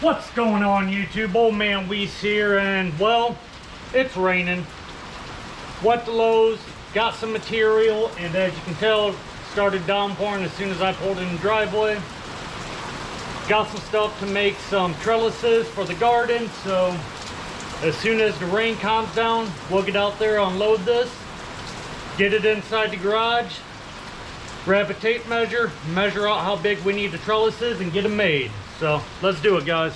What's going on, YouTube? Old Man Weiss here, and well, it's raining. Wet the lows, got some material, and as you can tell, it started downpouring as soon as I pulled in the driveway. Got some stuff to make some trellises for the garden, so as soon as the rain calms down, we'll get out there, unload this, get it inside the garage, grab a tape measure, measure out how big we need the trellises, and get them made. So let's do it, guys.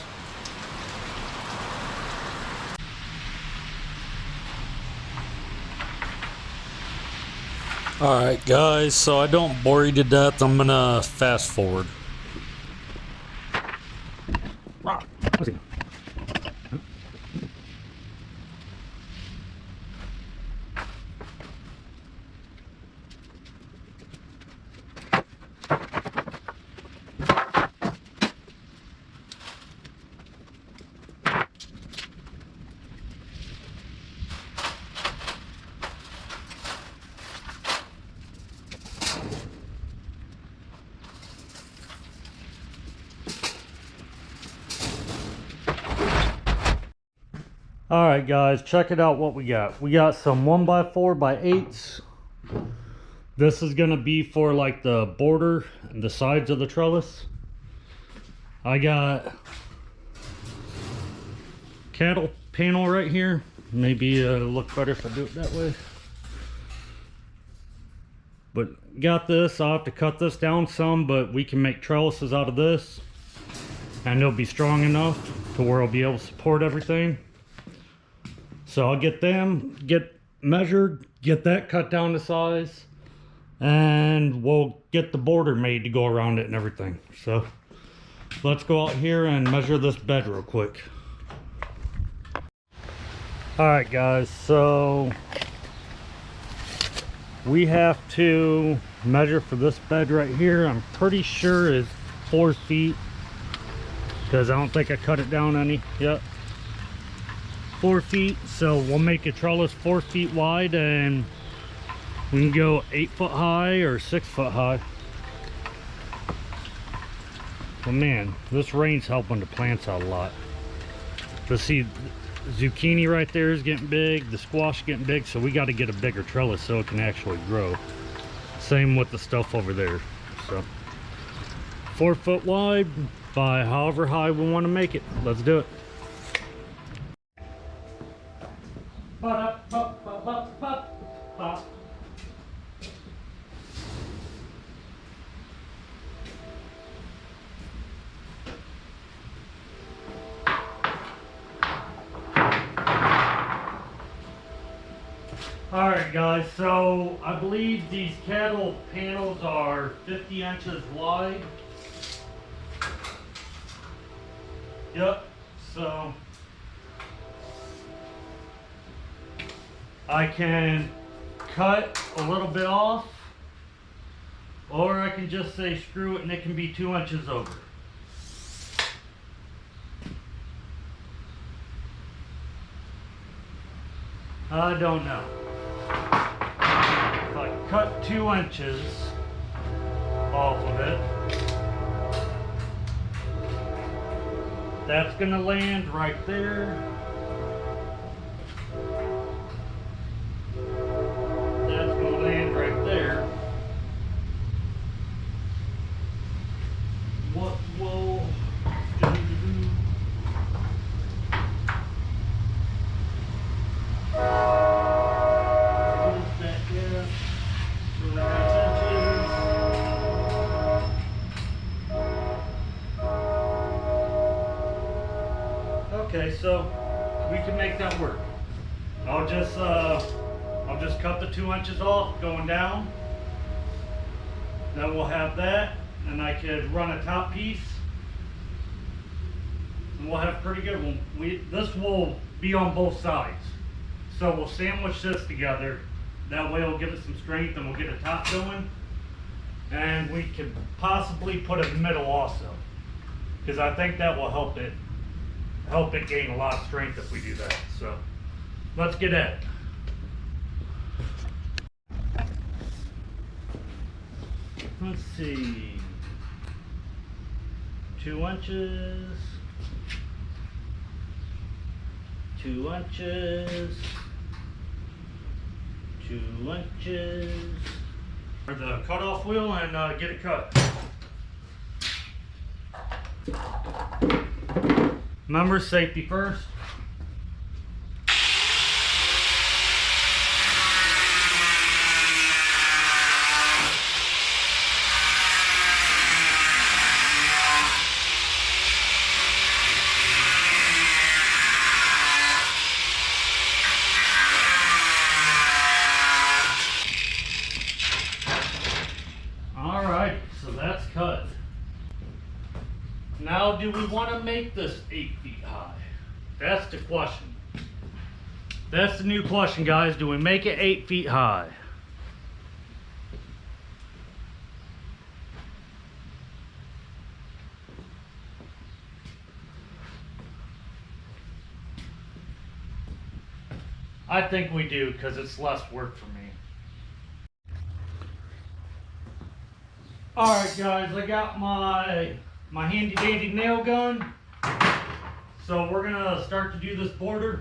Alright guys, so I don't bore you to death, I'm gonna fast forward. Alright guys, check it out what we got. We got some 1x4x8s. This is gonna be for like the border and the sides of the trellis. I got cattle panel right here. Maybe it'll look better if I do it that way. But got this. I'll have to cut this down some, but we can make trellises out of this. And they'll be strong enough to where I'll be able to support everything. So I'll get them, get measured, get that cut down to size, and we'll get the border made to go around it and everything. So let's go out here and measure this bed real quick. Alright guys, so we have to measure for this bed right here. I'm pretty sure is 4 feet, because I don't think I cut it down any yet. 4 feet, so we'll make a trellis 4 feet wide, and we can go 8 foot high or 6 foot high. Well man, this rain's helping the plants out a lot. But see, zucchini right there is getting big, the squash getting big, so we got to get a bigger trellis so it can actually grow. Same with the stuff over there. So 4 foot wide by however high we want to make it. Let's do it. Alright guys, so I believe these cattle panels are 50 inches wide. Yep, so I can cut a little bit off, or I can just say screw it and it can be 2 inches over. I don't know. If I cut 2 inches off of it, that's gonna land right there. That's gonna land right there. What will okay, so we can make that work. I'll just cut the 2 inches off going down. Then we'll have that, and I could run a top piece, and we'll have a pretty good one. This will be on both sides, so we'll sandwich this together. That way it'll give it some strength, and we'll get a top going, and we could possibly put a middle also, because I think that will help it gain a lot of strength if we do that. So let's get at it. Let's see, 2 inches. 2 inches. 2 inches. For the cutoff wheel and get it cut. Remember, safety first. Alright, so that's cut. Now, do we want to make this 8 feet high? That's the question. That's the new question, guys. Do we make it 8 feet high? I think we do, because it's less work for me. Alright guys, I got my handy dandy nail gun. So we're gonna start to do this border.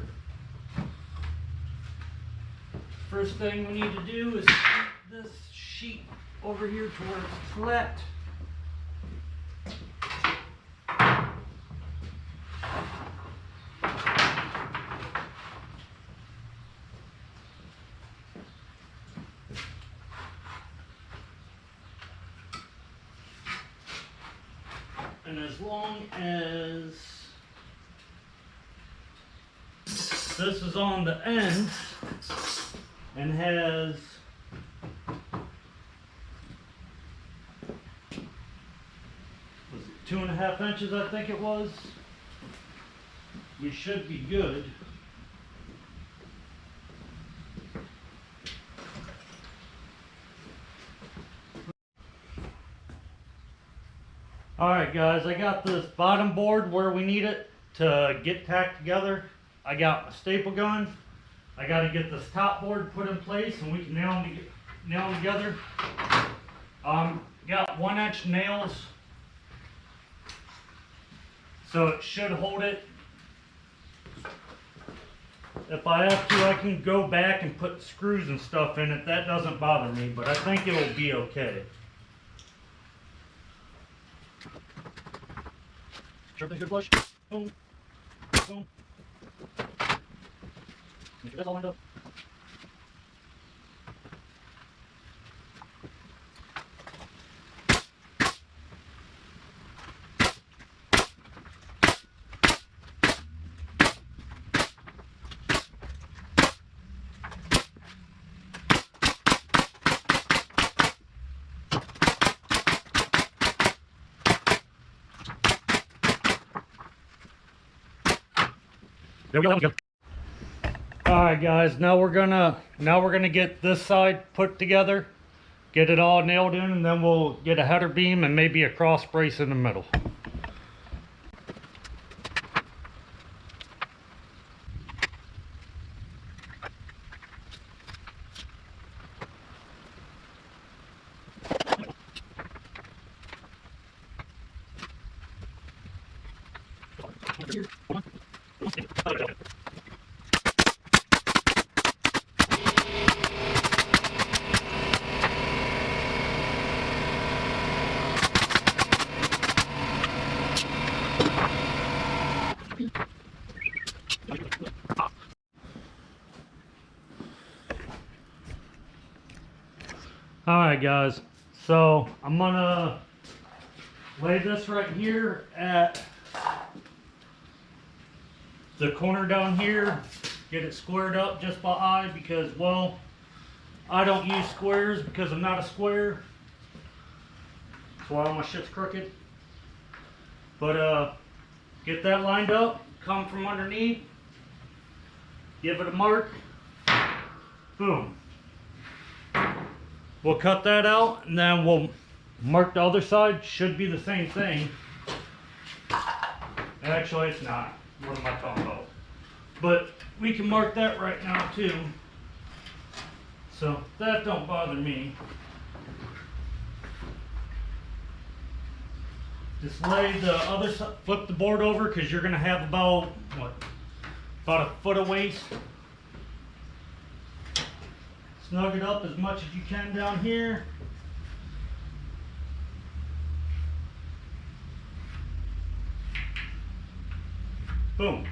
First thing we need to do is get this sheet over here to where it's flat. And as long as this is on the end and has was it 2.5 inches, I think it was, you should be good. Alright guys, I got this bottom board where we need it to get tacked together. I got a staple gun. I got to get this top board put in place and we can nail them together. Got 1-inch nails, so it should hold it. If I have to, I can go back and put screws and stuff in it. That doesn't bother me, but I think it'll be okay. Everything's good flush. Boom. Boom. Make sure that's all lined up. There we go. That one's good. All right, guys. Now we're gonna get this side put together, get it all nailed in, and then we'll get a header beam and maybe a cross brace in the middle. Alright guys, so I'm gonna lay this right here at the corner down here, get it squared up just by eye because, well, I don't use squares because I'm not a square. That's why all my shit's crooked. But get that lined up, come from underneath, give it a mark, boom. We'll cut that out and then we'll mark the other side. Should be the same thing. Actually, it's not. What am I talking about? But we can mark that right now too. So that don't bother me. Just lay the other side, flip the board over because you're going to have about, what, about a foot of waste. Snug it up as much as you can down here. Boom.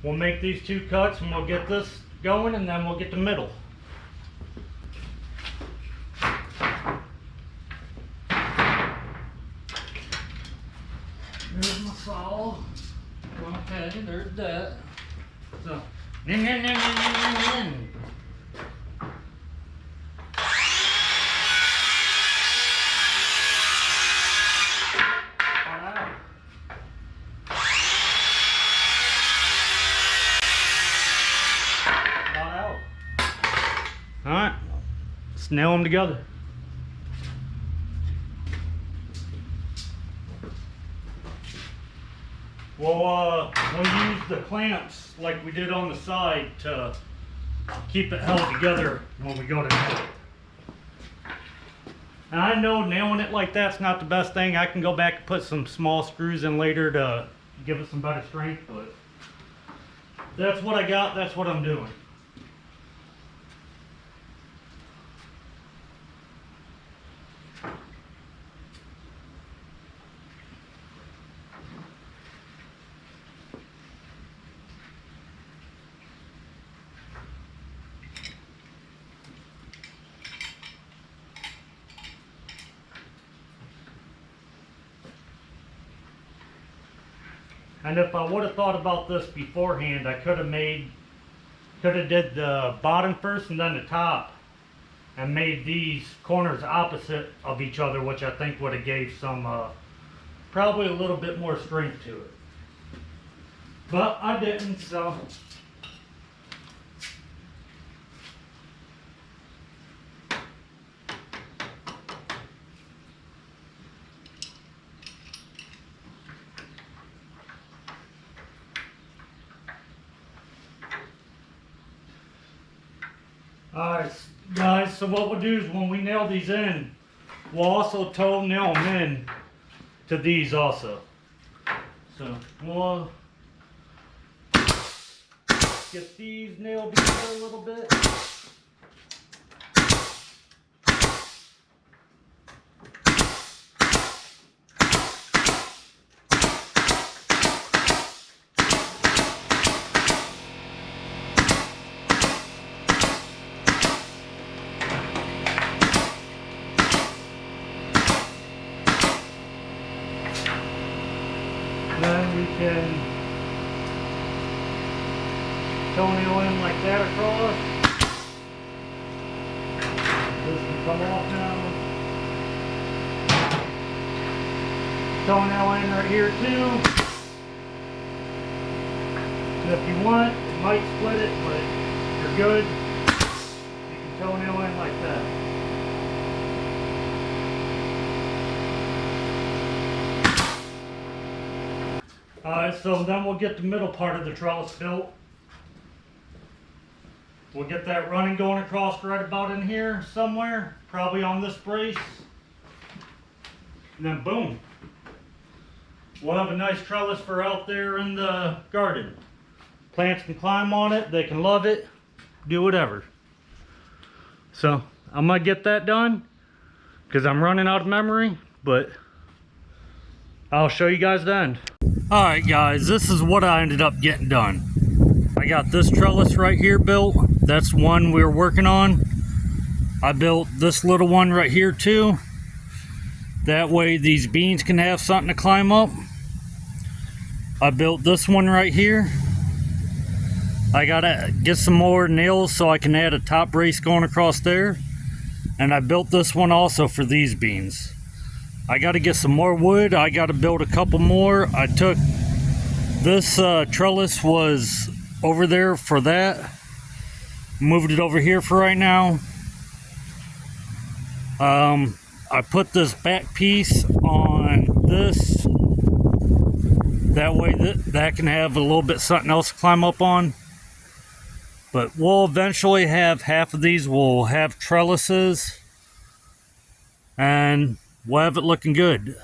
We'll make these 2 cuts and we'll get this going, and then we'll get the middle. There's my saw. Okay, there's that. So, alright, let's nail them together. We'll use the clamps like we did on the side to keep it held together when we go to nail it. And I know nailing it like that's not the best thing. I can go back and put some small screws in later to give it some better strength, but that's what I got, that's what I'm doing. And if I would have thought about this beforehand, I could have did the bottom first and then the top, and made these corners opposite of each other, which I think would have gave some, probably a little bit more strength to it. But I didn't, so. Alright guys, so what we'll do is when we nail these in, we'll also toe nail them in to these also. So we'll get these nailed together a little bit. Then we can toenail in like that across. This can come off now. Toenail in right here too. And if you want, it might split it, but if you're good, you can toenail in like that. Alright, so then we'll get the middle part of the trellis built. We'll get that running going across right about in here somewhere, probably on this brace. And then boom. We'll have a nice trellis for out there in the garden. Plants can climb on it, they can love it, do whatever. So I'm gonna get that done because I'm running out of memory, but I'll show you guys the end. Alright guys, this is what I ended up getting done. I got this trellis right here built. That's one we were working on. I built this little one right here too. That way these beans can have something to climb up. I built this one right here. I gotta get some more nails so I can add a top brace going across there. And I built this one also for these beans. I got to get some more wood. I got to build a couple more. I took this trellis was over there for that. Moved it over here for right now. I put this back piece on this. That way that can have a little bit something else to climb up on. But we'll eventually have half of these will have trellises. And we'll have it looking good.